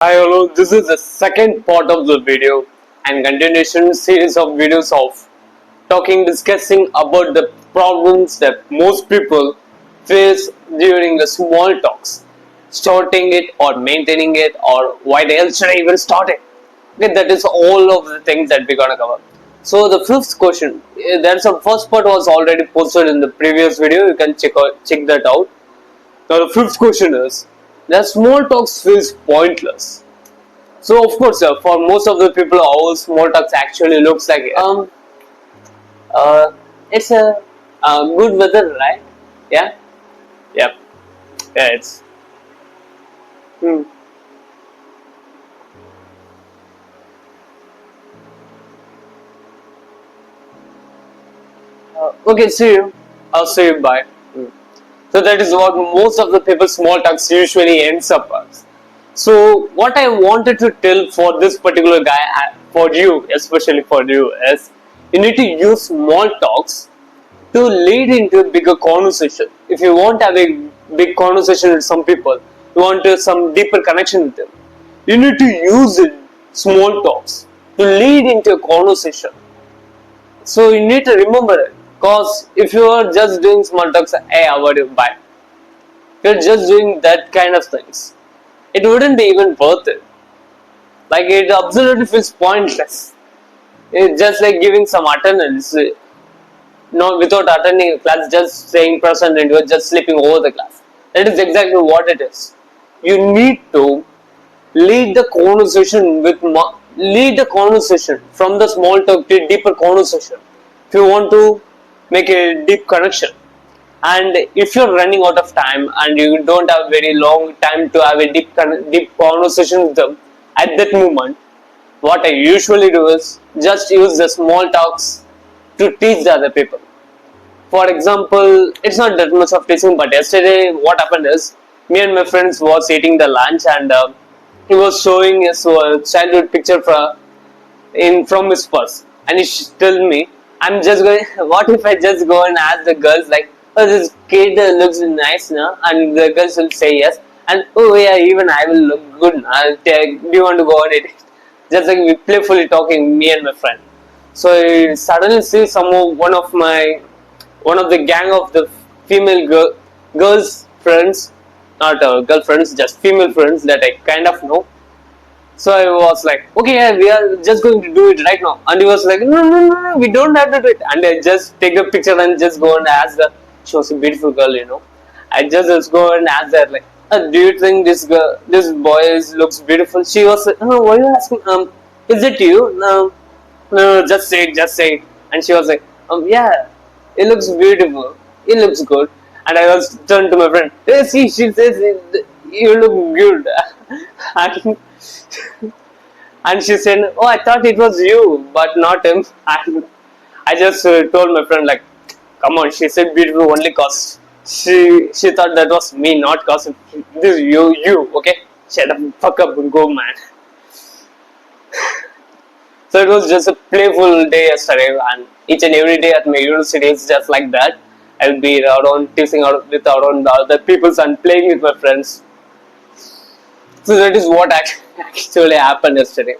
Hi hello, this is the second part of the video and continuation series of videos of discussing about the problems that most people face during the small talks, starting it or maintaining it or why the hell should I even start it? Okay, that is all of the things that we're gonna cover. So the fifth question, there's a first part was already posted in the previous video. You can check that out. Now the fifth question is that small talks feels pointless. So of course, for most of the people, how small talks actually looks like. Uh, it's a good weather, right? Yeah, yeah, yeah. It's hmm. Okay. See you. I'll see you. Bye. Hmm. So that is what most of the people small talks usually ends up as. So what I wanted to tell for this particular guy, for you, especially for you, is you need to use small talks to lead into a bigger conversation. If you want to have a big conversation with some people, you want to some deeper connection with them, you need to use it, small talks to lead into a conversation. So you need to remember it. Because if you are just doing small talks, hey, how are you? Bye. If you're just doing that kind of things, it wouldn't be even worth it. Like it absolutely feels pointless. It's just like giving some attendance, not without attending a class, just staying present and you're just sleeping over the class. That is exactly what it is. You need to lead the conversation lead the conversation from the small talk to deeper conversation. If you want to make a deep connection, and if you're running out of time and you don't have very long time to have a deep conversation with them at that moment, what I usually do is just use the small talks to teach the other people. For example, it's not that much of teaching, but yesterday what happened is me and my friends was eating the lunch and he was showing his childhood picture from his purse, and he told me, I'm just going. What if I just go and ask the girls like, oh, this kid looks nice now, and the girls will say yes, and oh yeah, even I will look good. Do you want to go on it? Just like we playfully talking, me and my friend. So I suddenly see one of the gang of the girls friends, not girlfriends, just female friends that I kind of know. So I was like, okay, yeah, we are just going to do it right now. And he was like, no, no, no, no, we don't have to do it. And I just take a picture and just go and ask her. She was a beautiful girl. I just go and ask her like, do you think this boy looks beautiful? She was like, oh, why are you asking? Is it you? No, no, just say it, just say it. And she was like, yeah, it looks beautiful. It looks good. And I was turned to my friend. Hey, see, she says you look good. and, and she said, oh, I thought it was you, but not him. And I just told my friend like, come on. She said beautiful only cause she thought that was me, not cause this is you. Okay, shut up, fuck up, and go, man. So it was just a playful day yesterday, and each and every day at my university is just like that. I'll be around teasing out with around the other peoples and playing with my friends. So that is what actually happened yesterday.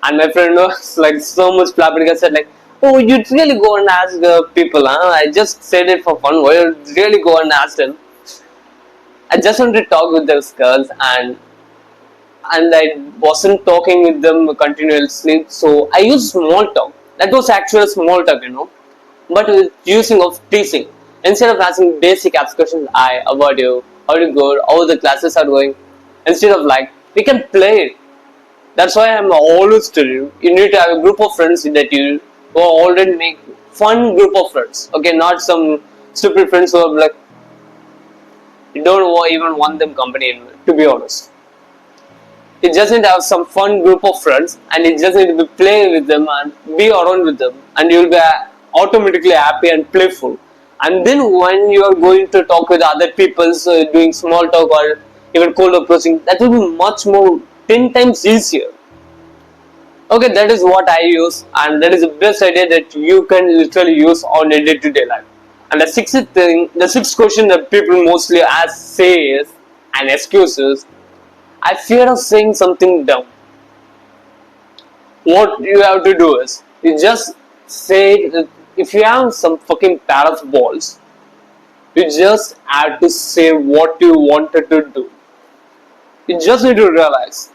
And my friend was like so much flabbergasted, like, "Oh, you really go and ask people? Huh? I just said it for fun. Why you really go and ask them?" I just wanted to talk with those girls, and I wasn't talking with them continuously. So I used small talk. That was actual small talk. But with using of teasing. Instead of asking basic ask questions, I, how about you? How do you go? How the classes are going? Instead of like, we can play it. That's why I'm always tell you need to have a group of friends that you who already make fun group of friends. Okay, not some stupid friends who are like, you don't even want them company, to be honest. You just need to have some fun group of friends, and you just need to be play with them and be around with them, and you'll be automatically happy and playful. And then when you are going to talk with other people, so doing small talk or even cold approaching, that will be much more 10 times easier. Okay, that is what I use, and that is the best idea that you can literally use on a day-to-day life. And the sixth question that people mostly ask say is an excuses. I fear of saying something dumb. What you have to do is you just say that if you have some fucking pair of balls, you just have to say what you wanted to do. You just need to realize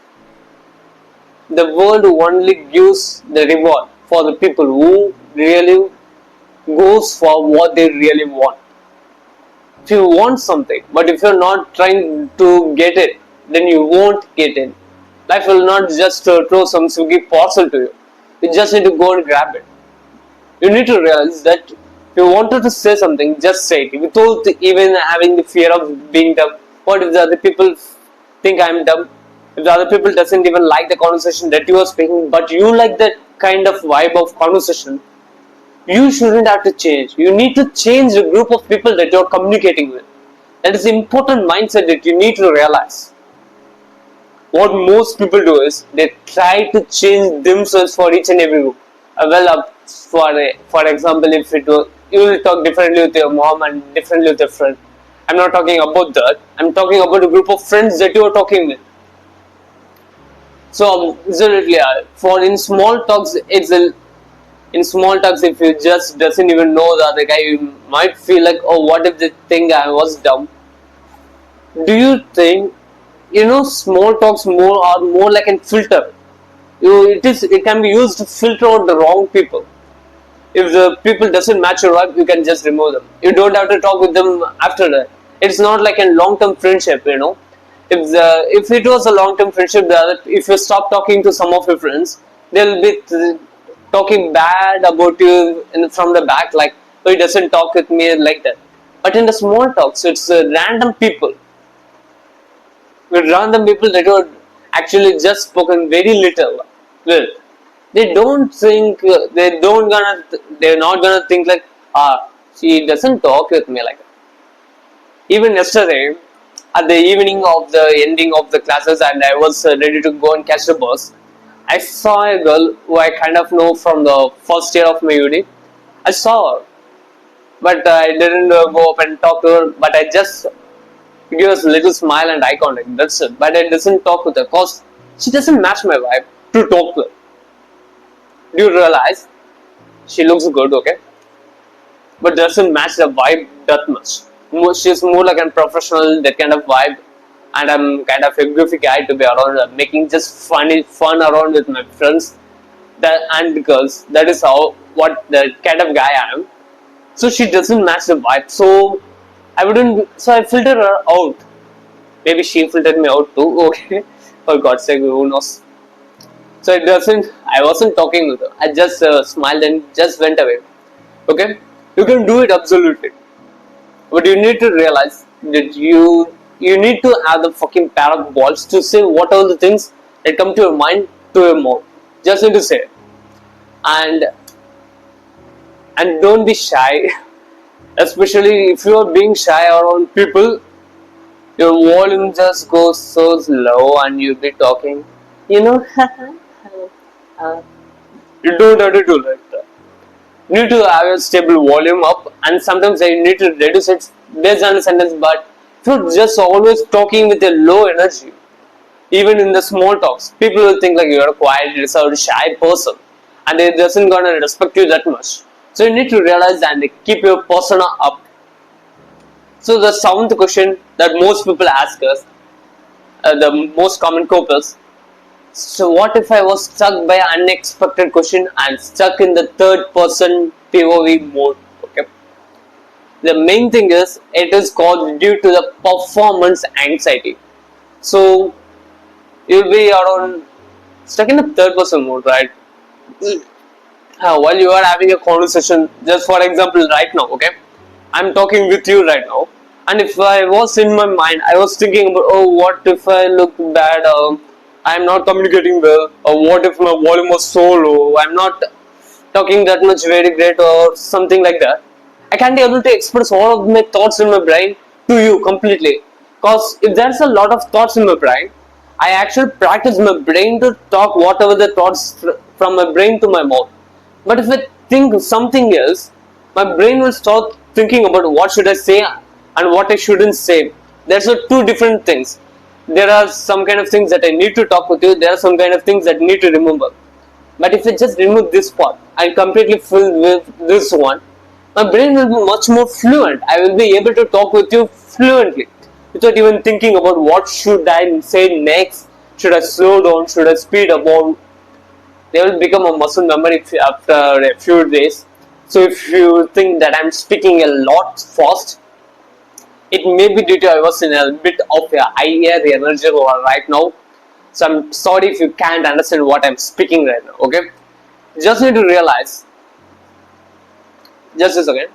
the world only gives the reward for the people who really goes for what they really want. If you want something, but if you're not trying to get it, then you won't get it. Life will not just throw some Swiggy parcel to you. You just need to go and grab it. You need to realize that if you wanted to say something, just say it without even having the fear of being dumb. What if the other people think I'm dumb? If the other people doesn't even like the conversation that you are speaking, but you like that kind of vibe of conversation, you shouldn't have to change. You need to change the group of people that you're communicating with. That is the important mindset that you need to realize. What most people do is they try to change themselves for each and every group. For example, if you will talk differently with your mom and differently with your friend. I'm not talking about that. I'm talking about a group of friends that you are talking with. So absolutely, for in small talks, in small talks, if you just doesn't even know the other guy, you might feel like, oh, what if they think I was dumb? Do you think small talks more are more like a filter? It can be used to filter out the wrong people. If the people doesn't match your vibe, you can just remove them. You don't have to talk with them after that. It's not like a long-term friendship. If it was a long-term friendship, if you stop talking to some of your friends, they'll be talking bad about you from the back, like, oh, he doesn't talk with me like that. But in the small talks, it's random people. With random people that are actually just spoken very little with. They don't think they're not gonna think like, she doesn't talk with me like that. Even yesterday, at the evening of the ending of the classes, and I was ready to go and catch the bus, I saw a girl who I kind of know from the first year of my uni. I saw her, but I didn't go up and talk to her. But I just give us a little smile and eye contact. That's it. But I doesn't talk with her because she doesn't match my vibe to talk to her. Do you realize she looks good, okay, but doesn't match the vibe that much? She's more like a professional, that kind of vibe, and I'm kind of a goofy guy to be around, making just fun around with my friends, and girls. That is what the kind of guy I am. So she doesn't match the vibe. So I filter her out. Maybe she filtered me out too. Okay, for God's sake, who knows? So I wasn't talking with her. I just smiled and just went away. Okay, you can do it absolutely. But you need to realize that you need to have the fucking pair of balls to say what are the things that come to your mind, to your mouth. Just need to say it. And don't be shy. Especially if you are being shy around people, your volume just goes so low and you'll be talking. You know, you don't have to do like that. You need to have a stable volume up, and sometimes you need to reduce it based on the sentence. But if you're just always talking with a low energy, even in the small talks, people will think like you're a quiet, reserved, shy person, and they doesn't gonna respect you that much. So you need to realize and keep your persona up. So the seventh question that most people ask us, the most common copers. So what if I was stuck by an unexpected question and stuck in the third person POV mode? Okay. The main thing is it is caused due to the performance anxiety. So you'll be around stuck in the third person mode, right? While you are having a conversation, just for example, right now, okay, I'm talking with you right now, and if I was in my mind, I was thinking about, oh, what if I look bad? I'm not communicating well, or what if my volume was so low? I'm not talking that much very great, or something like that. I can't be able to express all of my thoughts in my brain to you completely, because if there's a lot of thoughts in my brain, I actually practice my brain to talk whatever the thoughts from my brain to my mouth. But if I think something else, my brain will start thinking about what should I say and what I shouldn't say. There's two different things. there are some kind of things that I need to talk with you, there are some kind of things that I need to remember. But if I just remove this part and completely fill with this one, my brain will be much more fluent. I will be able to talk with you fluently without even thinking about what should I say next. Should I slow down? Should I speed up? Or they will become a muscle memory after a few days. So if you think that I'm speaking a lot fast, it may be due to I was in a bit of a higher energy right now. So I'm sorry if you can't understand what I'm speaking right now. Okay, just need to realize. Just a second.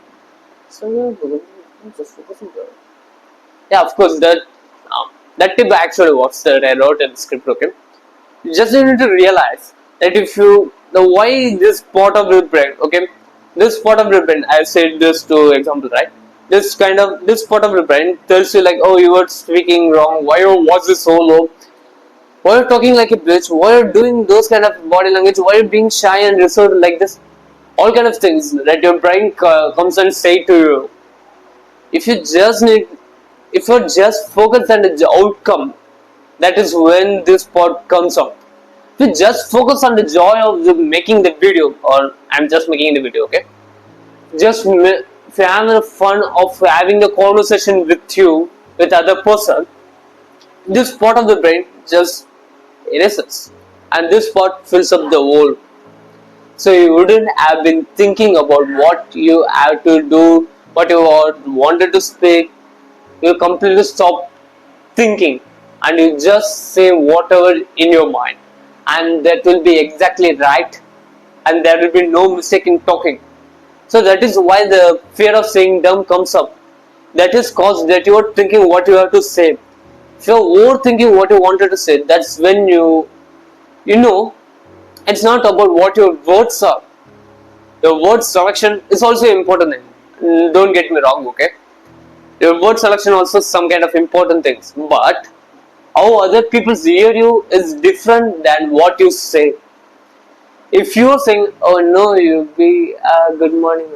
So just focusing there. Yeah, of course that tip actually works that I wrote in the script. Okay, you just need to realize that if you the why this part of your brain. Okay, this part of your brain. I said this to example, right? This part of your brain tells you like, oh, you were speaking wrong. Why was this so low? Why are you talking like a bitch? Why are you doing those kind of body language? Why are you being shy and reserved like this? All kind of things that your brain comes and say to you. If you just need, if you're just focused on the outcome, that is when this part comes out. If you just focus on the joy of making the video, or I'm just making the video, okay? Just if you're having the fun of having the conversation with you, with other person, this part of the brain just erases, and this part fills up the whole. So you wouldn't have been thinking about what you have to do, what you wanted to speak. You completely stop thinking, and you just say whatever in your mind, and that will be exactly right, and there will be no mistake in talking. So that is why the fear of saying dumb comes up. That is caused that you are thinking what you have to say. If you're overthinking what you wanted to say, that's when you know it's not about what your words are. Your word selection is also important thing. Don't get me wrong, okay? Your word selection also some kind of important things, but how other people hear you is different than what you say. If you are saying, "Oh no, you be good morning,"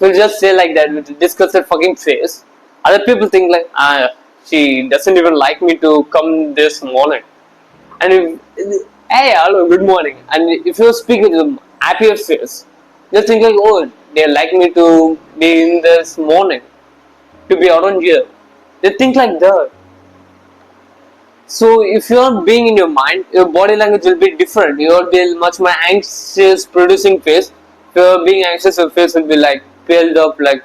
we'll just say like that with a disgusted fucking face. Other people think like, she doesn't even like me to come this morning. And if, hey, hello, good morning. And if you speak with a happier face, they think like, oh, they like me to be in this morning, to be around here. They think like that. So if you are being in your mind, your body language will be different. You will be much more anxious, producing face. If you are being anxious, your face will be like peeled up, like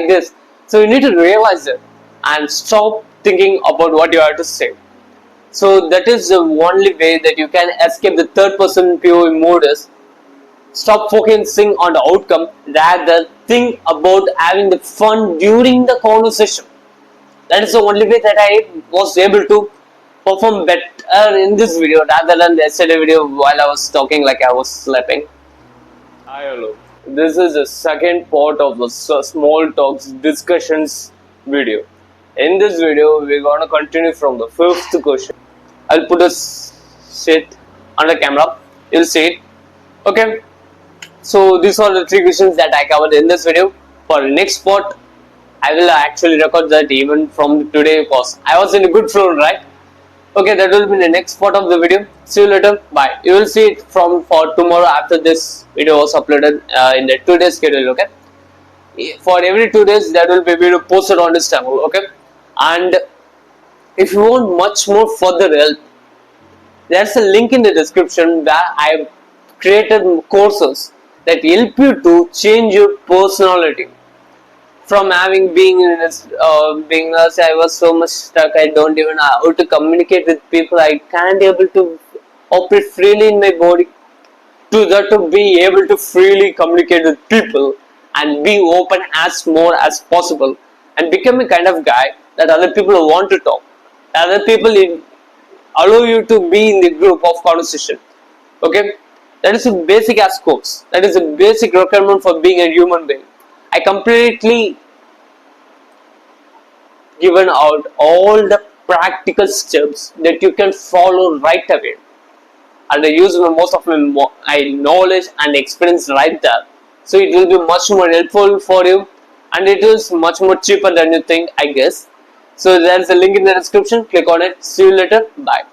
this. So you need to realize it and stop thinking about what you have to say. So that is the only way that you can escape the third person POV mode is stop focusing on the outcome, rather think about having the fun during the conversation. That is the only way that I was able to perform better in this video rather than the yesterday video while I was talking like I was sleeping. Hi, hello. This is the second part of the small talks discussions video. In this video, we're gonna continue from the fifth question. I'll put a shit on the camera. You'll see it. Okay. So these are the three questions that I covered in this video. For the next part, I will actually record that even from today because I was in a good flow, right? Okay, that will be the next part of the video. See you later. Bye. You will see it from for tomorrow after this video was uploaded in the 2 days schedule. Okay. For every 2 days, there will be a video posted on this channel. Okay. And if you want much more further help, there's a link in the description where I've created courses that help you to change your personality. From having being in this being as I was so much stuck, I don't even know how to communicate with people. I can't able to operate freely in my body. To that to be able to freely communicate with people and be open as more as possible and become a kind of guy that other people want to talk. Other people allow you to be in the group of conversation. Okay, that is a basic as course. That is a basic requirement for being a human being. I completely given out all the practical steps that you can follow right away, and I use most of my knowledge and experience right there. So it will be much more helpful for you, and it is much more cheaper than you think, I guess. So there is a link in the description. Click on it. See you later. Bye.